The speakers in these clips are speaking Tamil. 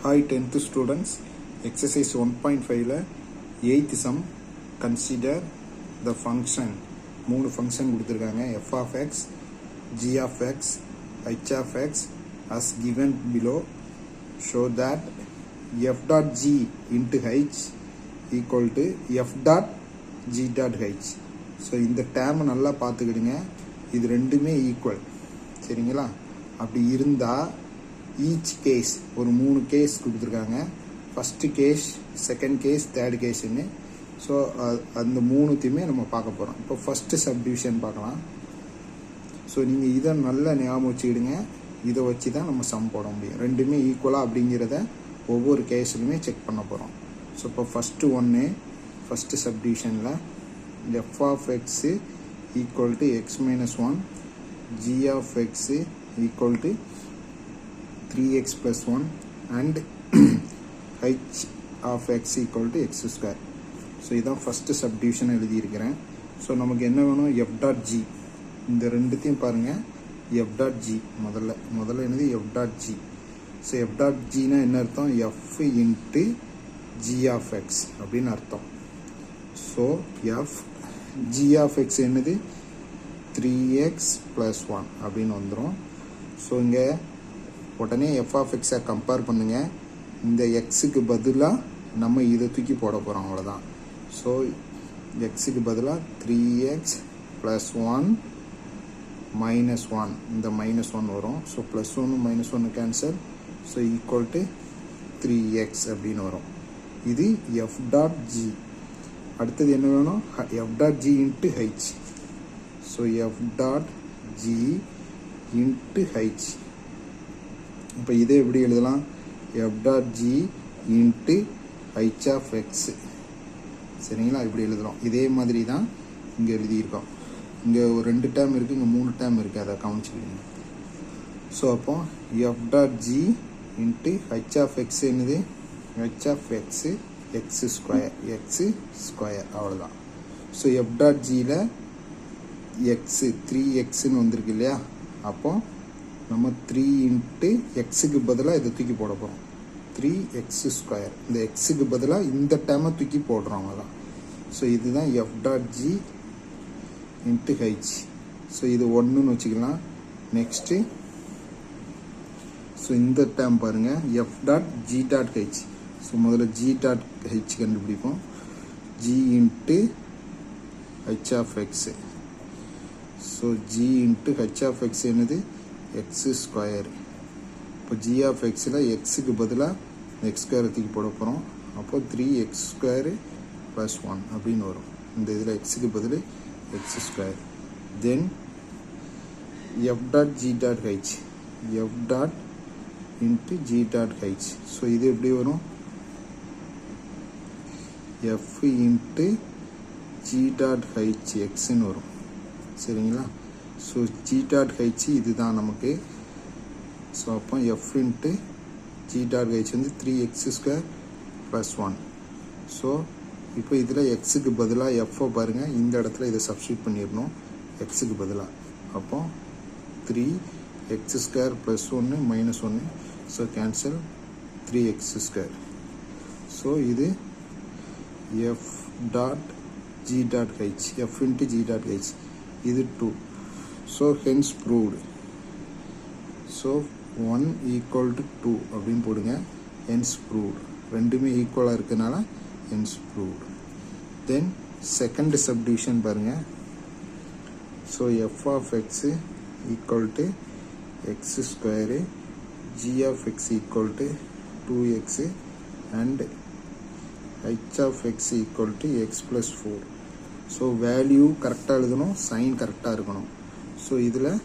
Hi 10th students, exercise 1.5 ல 8th sum consider the function மூணு function கொடுத்திருக்காங்க f of x, g of x, h of x as given below. Show that f dot g into h equal to f dot g dot h. So இந்த டேம் நல்லா பார்த்துக்கிடுங்க, இது ரெண்டுமே ஈக்குவல் சரிங்களா. அப்படி இருந்தால் ஈச் கேஸ் ஒரு 3 கேஸ் கொடுத்துருக்காங்க, first case, second case, third கேஸுன்னு. ஸோ அந்த மூணுத்தையுமே நம்ம பார்க்க போகிறோம். இப்போ ஃபஸ்ட்டு சப்டிவிஷன் பார்க்கலாம். ஸோ நீங்கள் இதை நல்லா ஞாபகம் வச்சுக்கிடுங்க, இதை வச்சு தான் நம்ம சம் போட முடியும். ரெண்டுமே ஈக்குவலாக அப்படிங்கிறத ஒவ்வொரு கேஸ்லையுமே செக் பண்ண போகிறோம். ஸோ இப்போ first சப்டிவிஷனில் f of x equal to x minus 1, g of x equal to 3x plus 1 and h of x equal to x square. So இதான் ஃபஸ்ட்டு சப்டிவிஷன் எழுதியிருக்கிறேன். ஸோ நமக்கு என்ன வேணும், f dot g. இந்த ரெண்டுத்தையும் பாருங்கள், f dot g முதல்ல என்னது f dot g. So f dot gனா என்ன அர்த்தம், f into g of x அப்படின்னு அர்த்தம். So f g of x என்னது 3x plus 1 அப்படின்னு வந்துடும். ஸோ இங்கே உடனே f of x கம்பேர் பண்ணுங்கள். இந்த எக்ஸுக்கு பதிலாக நம்ம இதை தூக்கி போட போகிறோம், அவ்வளோதான். ஸோ எக்ஸுக்கு பதிலாக 3x plus 1 minus 1, இந்த minus 1 வரும். So plus 1 minus 1 cancel. So equal to 3x அப்படின்னு வரும். இது f dot g. அடுத்தது என்ன வேணும், f dot g into h. So f dot g into h. இப்போ இதை எப்படி எழுதலாம், f dot g into h of x சரிங்களா, இப்படி எழுதுகிறோம். இதே மாதிரி தான் இங்கே எழுதியிருக்கோம். இங்கே ஒரு 2 டேர்ம் இருக்குது, இங்கே 3 டேர்ம் இருக்குது, அதை கவனிச்சுக்கிங்க. ஸோ அப்போ f dot g into h of x என்னது, h of x x square அவ்வளோதான். ஸோ f dot gயில் x 3xன்னு வந்திருக்கு இல்லையா, அப்போ நம்ம 3 இன்ட்டு எக்ஸுக்கு பதிலாக இதை தூக்கி போட போகிறோம், 3x ஸ்கொயர். இந்த எக்ஸுக்கு பதிலாக இந்த டேமை தூக்கி போடுறோம், அவ்வளோதான். ஸோ இதுதான் f dot g into h. So இது 1ன்னு வச்சுக்கலாம். நெக்ஸ்ட்டு ஸோ இந்த டேம் பாருங்கள், f dot g dot h. So முதல்ல g dot h கண்டுபிடிப்போம், g into h of x. So g into h of x என்னது x ஸ்கொயர். இப்போ g of xயில் எக்ஸுக்கு பதிலாக x ஸ்கொயரை தூக்கி போட போகிறோம். அப்போ 3x ஸ்கொயரு ப்ளஸ் 1 அப்படின்னு வரும். இந்த இதில் எக்ஸுக்கு பதில் x ஸ்கொயர். தென் f dot g dot h, f dot into g dot h. So இது எப்படி வரும், f into g dot h xன்னு வரும் சரிங்களா. ஸோ g dot h இதுதான் நமக்கு. ஸோ அப்போ f into g dot h வந்து 3x ஸ்கொயர் ப்ளஸ் 1. ஸோ இப்போ இதில் எக்ஸுக்கு பதிலாக எஃப்ஐ பாருங்கள், இந்த இடத்துல இதை சப்ஸ்டியூட் பண்ணிடணும் எக்ஸுக்கு பதிலாக. அப்போ 3x square plus 1 minus 1. So cancel 3x square. So இது f dot g dot h, f into g dot h, இது 2. So hence proved. So 1 equal to 2 அப்படின்னு போடுங்க, ஹென்ஸ் ப்ரூவ்டு. ரெண்டுமே ஈக்குவலாக இருக்கிறதுனால hence proved. Then second subdivision பாருங்கள். So f of x equal to x square, g of x equal to 2x and h of x equal to x plus 4. So value கரெக்டாக எழுதணும், சைன் கரெக்டாக இருக்கணும். ஸோ இதில்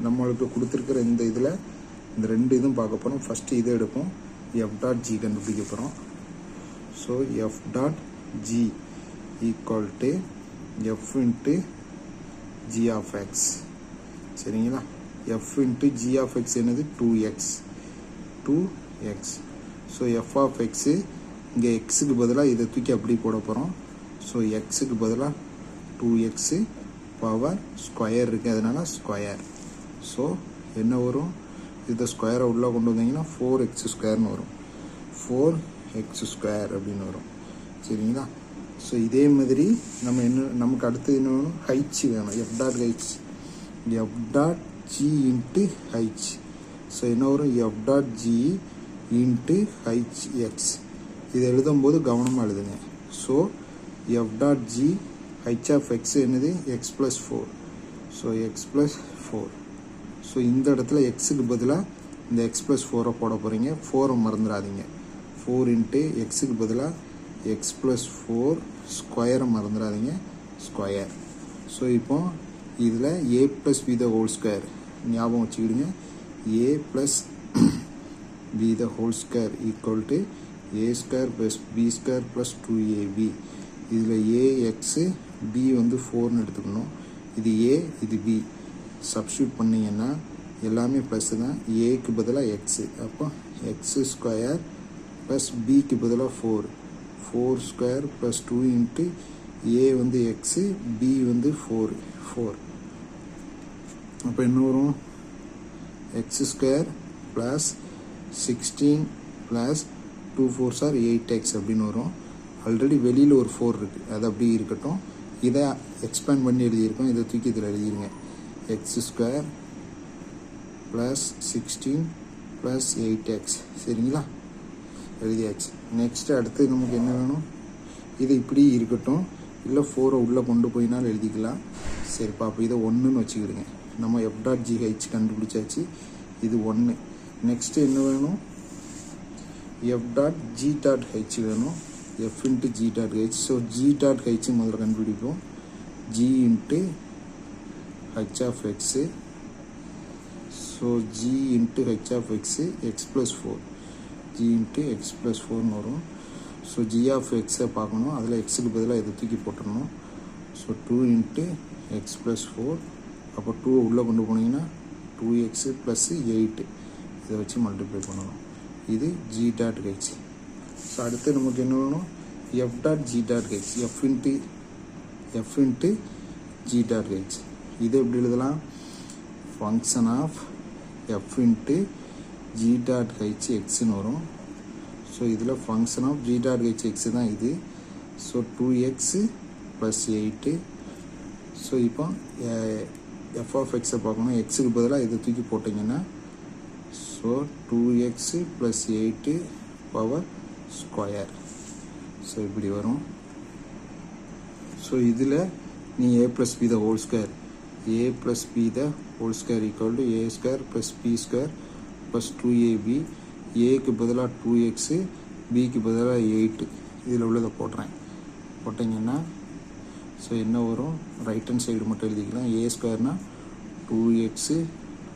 நம்மளுக்கு கொடுத்துருக்கிற இந்த இதில் இந்த 2 இதுவும் பார்க்க போகிறோம். ஃபஸ்ட்டு இதை எடுப்போம், f dot g கண்டுபிடிக்க போகிறோம். So f dot g equal to f into g of x சரிங்களா. f into g of x என்னது 2x. So f of x இங்கே எக்ஸுக்கு பதிலாக இதை தூக்கி அப்படி போட போகிறோம். ஸோ எக்ஸுக்கு பதிலாக 2x பவர் ஸ்கொயர் இருக்குது, அதனால் ஸ்கொயர். ஸோ என்ன வரும், இதை ஸ்கொயரை உள்ளே கொண்டு வந்தீங்கன்னா 4x ஸ்கொயர்னு வரும். 4x ஸ்கொயர் அப்படின்னு வரும். சரிங்களா? ஸோ இதே மாதிரி நமக்கு அடுத்தது என்ன வேணும்? ஹைச் வேணும். F dot G into H. So என்ன வரும்? F dot G into H X. இது எழுதும்போது கவனமாக எழுதுங்க. So F dot G H of X என்னது? X plus 4. So X plus 4. So இந்த இடத்துல எக்ஸுக்கு பதிலாக இந்த எக்ஸ் ப்ளஸ் 4 போட போகிறீங்க. 4 மறந்துடாதீங்க. 4 இன்ட்டு எக்ஸுக்கு பதிலாக எக்ஸ் ப்ளஸ் 4 ஸ்கொயரை மறந்துடாதீங்க, ஸ்கொயர். ஸோ இப்போ இதில் a plus B the whole square ஞாபகம் வச்சுக்கிடுங்க. A plus B the whole square equal to A square plus B square plus 2ab. இதில் ஏ எக்ஸு பி வந்து 4ன்னு எடுத்துக்கணும். இது ஏ, இது பி. சப்ஸ்டியூட் பண்ணிங்கன்னா எல்லாமே ப்ளஸ்ஸு தான். ஏக்கு பதிலாக எக்ஸு, அப்போ எக்ஸு ஸ்கொயர் ப்ளஸ் பிக்கு பதிலாக 4 ஸ்கொயர் ப்ளஸ் 2 இன்ட்டு ஏ வந்து எக்ஸு, பி வந்து 4. அப்போ என்ன வரும்? X square plus 16 plus 2 4s are 8x அப்படின்னு வரும். ஆல்ரெடி வெளியில் ஒரு 4 இருக்குது, அது அப்படி இருக்கட்டும். இதை எக்ஸ்பேண்ட் பண்ணி எழுதியிருக்கோம். இதை தூக்கி இதில் எழுதிருங்க. X square plus 16 plus 8x. சரிங்களா? எழுதியாச்சு. நெக்ஸ்ட்டு அடுத்து நமக்கு என்ன வேணும்? இது இப்படி இருக்கட்டும், இல்லை 4 உள்ளே கொண்டு போயினாலும் எழுதிக்கலாம். சரி பாப்பா, இதை 1ன்னு வச்சுக்கிடுங்க. நம்ம எஃப் டாட் ஜி ஹெச் கண்டுபிடிச்சாச்சு. இது 1. நெக்ஸ்ட்டு என்ன வேணும்? F dot g dot h வேணும். F into g dot h. So g dot h முதல்ல கண்டுபிடிப்போம். G into H of x. So g into H of x x plus 4. G into x plus 4ன்னு வரும். ஸோ ஜி ஆஃப் எக்ஸை பார்க்கணும். அதில் எக்ஸுக்கு பதிலாக இதை தூக்கி போட்டுடணும். So 2 into x plus 4. அப்போ 2 உள்ளே கொண்டு போனீங்கன்னா 2x ப்ளஸ் 8. இதை வச்சு மல்டிப்ளை பண்ணணும். இது ஜி டாட் ஹெச். ஸோ அடுத்து நமக்கு என்ன வேணும்? F dot g dot h. F into g dot h. இது எப்படி எழுதலாம்? Function of f into g dot h எக்ஸ்ன்னு வரும். ஸோ இதில் function of g dot h x தான் இது. So 2x plus 8. ஸோ இப்போ எஃப் ஆஃப் எக்ஸை பார்க்கணும். எக்ஸுக்கு பதிலாக இதை தூக்கி போட்டிங்கன்னா so 2x plus 8 power square. So இப்படி வரும். ஸோ இதில் நீ a plus B the whole square, A plus B the whole square equal to A square plus B square plus 2ab. ஏக்கு பதிலாக 2x, பிக்கு பதிலாக 8. இதில் உள்ளதை போட்டிங்கன்னா ஸோ என்ன வரும்? ரைட் ஹேண்ட் சைடு மட்டும் எழுதிக்கலாம். ஏ ஸ்கொயர்னால் 2x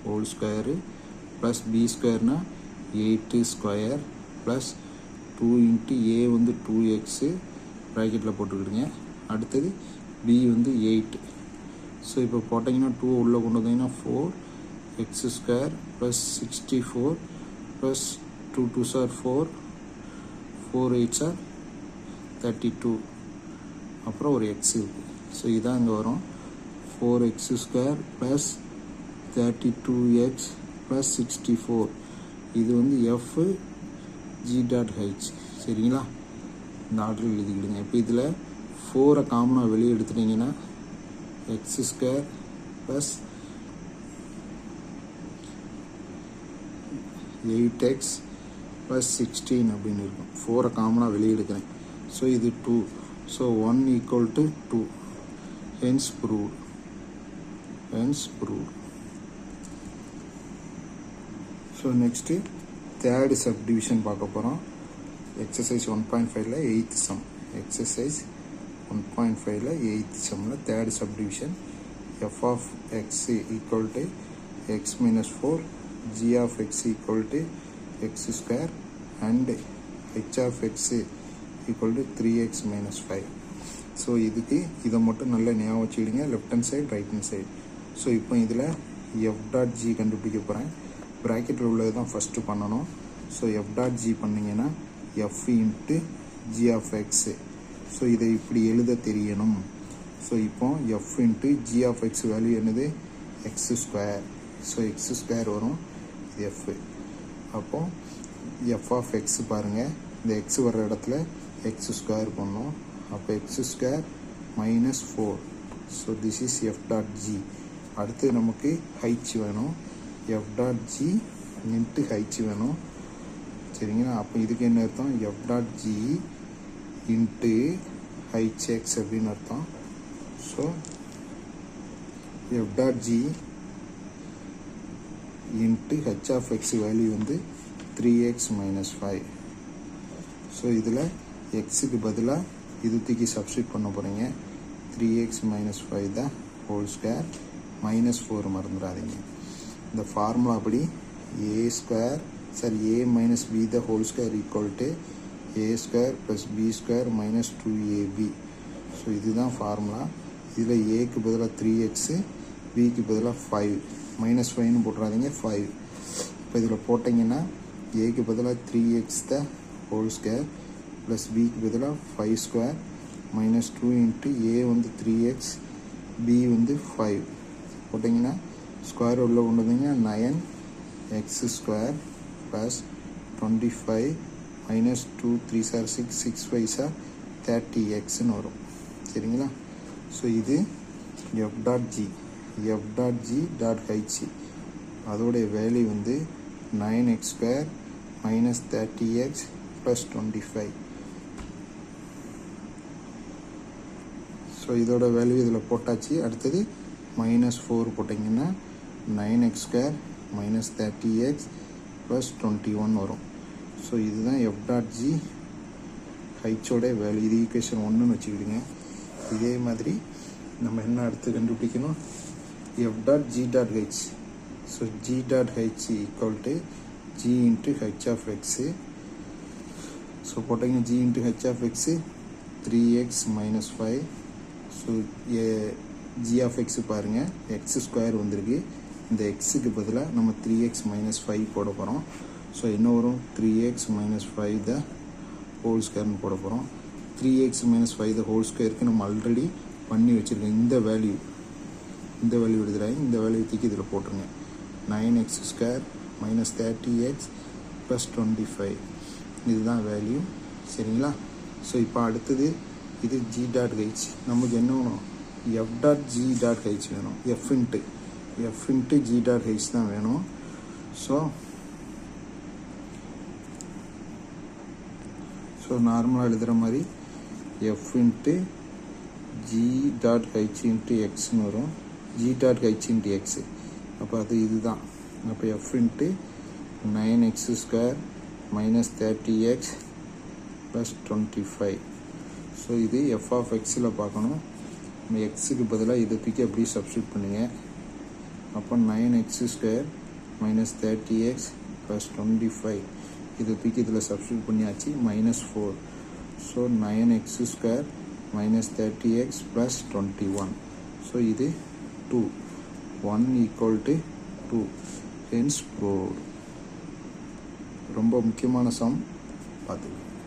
whole square plus b ஸ்கொயர்னால் 8 ஸ்கொயர் ப்ளஸ் 2 இன்ட்டு ஏ வந்து 2x ப்ராக்கெட்டில் போட்டுக்கிடுங்க. அடுத்தது பி வந்து 8. ஸோ இப்போ போட்டிங்கன்னா 2 உள்ளே கொண்டு வந்தீங்கன்னா 4x square plus 64 plus 2 2s are 4, 4 8s are 32. அப்புறம் ஒரு எக்ஸ் இருக்குது. ஸோ இதான் இங்கே வரும். 4x square plus 32x plus 64. இது வந்து எஃப் ஜி டாட் ஹெச். சரிங்களா? இந்த ஆர்டரில் எழுதிக்கிடுங்க. இப்போ இதில் 4 காமனாக வெளியே எடுத்துட்டிங்கன்னா X square plus 8x plus 16 அப்படின்னு இருக்கும். 4 காமனாக வெளியே எடுக்கிறேன். ஸோ இது 2. So 1 equal to 2. Hence proved. So next third subdivision பார்க்க போகிறோம். எக்ஸசைஸ் 1.5ல் 8th சம். எக்ஸசைஸ் 1.5ல் 8th சம்மில் third subdivision. F of x equal to x minus 4, g of x equal to x square and h of x equal to 3x minus 5. So இதுக்கு இதை மட்டும் நல்லா ஞாபகம் வச்சுக்கிடுங்க. Left hand side, right hand side. So இப்போ இதில் எஃப் டாட் ஜி கண்டுபிடிக்க போகிறேன். ப்ராக்கெட்டில் உள்ளது தான் ஃபஸ்ட்டு பண்ணணும். ஸோ எஃப் டாட் ஜி பண்ணிங்கன்னா f into g of x. So இதை இப்படி எழுத தெரியணும். ஸோ இப்போ f into g of X value என்னது? X square. So x square வரும், இது எஃப். அப்போது எஃப் ஆஃப் எக்ஸ் பாருங்கள், இந்த எக்ஸ் வர்ற இடத்துல எக்ஸ் ஸ்கொயர் பண்ணோம். அப்போ X square minus 4. So this is F dot G. அடுத்து நமக்கு ஹைச் வேணும். F dot G into H வேணும். சரிங்களா? அப்போ இதுக்கு என்ன அர்த்தம்? F dot G into H X அப்படின்னு அர்த்தம். So F dot G into H of X value வந்து 3x மைனஸ் 5. ஸோ இதில் எக்ஸுக்கு பதிலாக இது தூக்கி சப்ஸ்டியூட் பண்ண போகிறீங்க. 3x மைனஸ் 5 தான் ஹோல் ஸ்கொயர் மைனஸ் 4 மறந்துடாதீங்க. இந்த ஃபார்முலா அப்படி a minus b the whole square equal to a square plus b square minus 2ab. So இதுதான் ஃபார்முலா. இதில் ஏக்கு பதிலாக 3x, பிக்கு பதிலாக 5, மைனஸ் 5ன்னு போட்டுறாதீங்க, 5. இப்போ இதில் போட்டிங்கன்னா ஏக்கு பதிலாக 3x த ஹோல் ஸ்கொயர் ப்ளஸ் பிக்கு பதிலாக 5 ஸ்கொயர் மைனஸ் 2 இன்ட்டு ஏ வந்து 3x, பி வந்து 5 போட்டிங்கன்னா ஸ்கொயர் உள்ள கொண்டு வந்தீங்கன்னா 9x ஸ்கொயர் ப்ளஸ் 25 மைனஸ் 2 3 சார் 6 6 5 சார் 30xன்னு வரும். சரிங்களா? ஸோ இது f dot g. F dot g dot h அதோடைய வேல்யூ வந்து 9x square minus 30x plus 25. So இதோட வேல்யூ இதில் போட்டாச்சு. அடுத்தது மைனஸ் 4 போட்டிங்கன்னா 9x square minus 30x plus 21 வரும். ஸோ இதுதான் எஃப் டாட் ஜி ஹைச்சோட வேல்யூ. இது ஈக்குவேஷன் 1ன்னு வச்சுக்கிடுங்க. இதே மாதிரி நம்ம என்ன அடுத்து கண்டுபிடிக்கணும்? F dot g dot h. So g dot h equal to g into H of x. So போட்டிங்க g into H of x 3x minus 5. So g of x பாருங்கள், எக்ஸ் ஸ்கொயர் வந்திருக்கு. இந்த எக்ஸுக்கு பதிலாக நம்ம 3x மைனஸ் 5 போட போகிறோம். ஸோ என்ன வரும்? 3x மைனஸ் 5 த ஹோல் ஸ்கொயர்னு போட போகிறோம். 3x மைனஸ் 5 த ஹோல் ஸ்கொயருக்கு நம்ம ஆல்ரெடி பண்ணி வச்சுருக்கோம். இந்த வேல்யூ எடுத்துகிறாங்க. இந்த வேல்யூ தூக்கி இதில் போட்டுருங்க. 9x square minus 30x plus 25. இதுதான் வேல்யூ. சரிங்களா? ஸோ இப்போ அடுத்தது இது ஜி டாட் ஹெச். நமக்கு என்ன வேணும்? F dot g dot h வேணும். F into g dot h தான் வேணும். ஸோ நார்மலாக எழுதுகிற மாதிரி f into g dot h into எக்ஸ்னு வரும். G dot h into x. அப்போ அது இதுதான். அப்போ f into 9x square minus 30x plus 25. So இது எஃப் ஆஃப் எக்ஸில் பார்க்கணும். நம்ம எக்ஸுக்கு பதிலாக இதை தூக்கி அப்படியே சப்ஸ்டியூட் பண்ணுங்கள். அப்போ 9x square minus 30x plus 25 இதை தூக்கி இதில் சப்ஸ்டியூட் பண்ணியாச்சு. Minus 4. So 9x square minus 30x plus 21. So இது 2. 1 ஈக்குவல் டு 2. Hence proved. ரொம்ப முக்கியமான சம் பார்த்துக்கோங்க.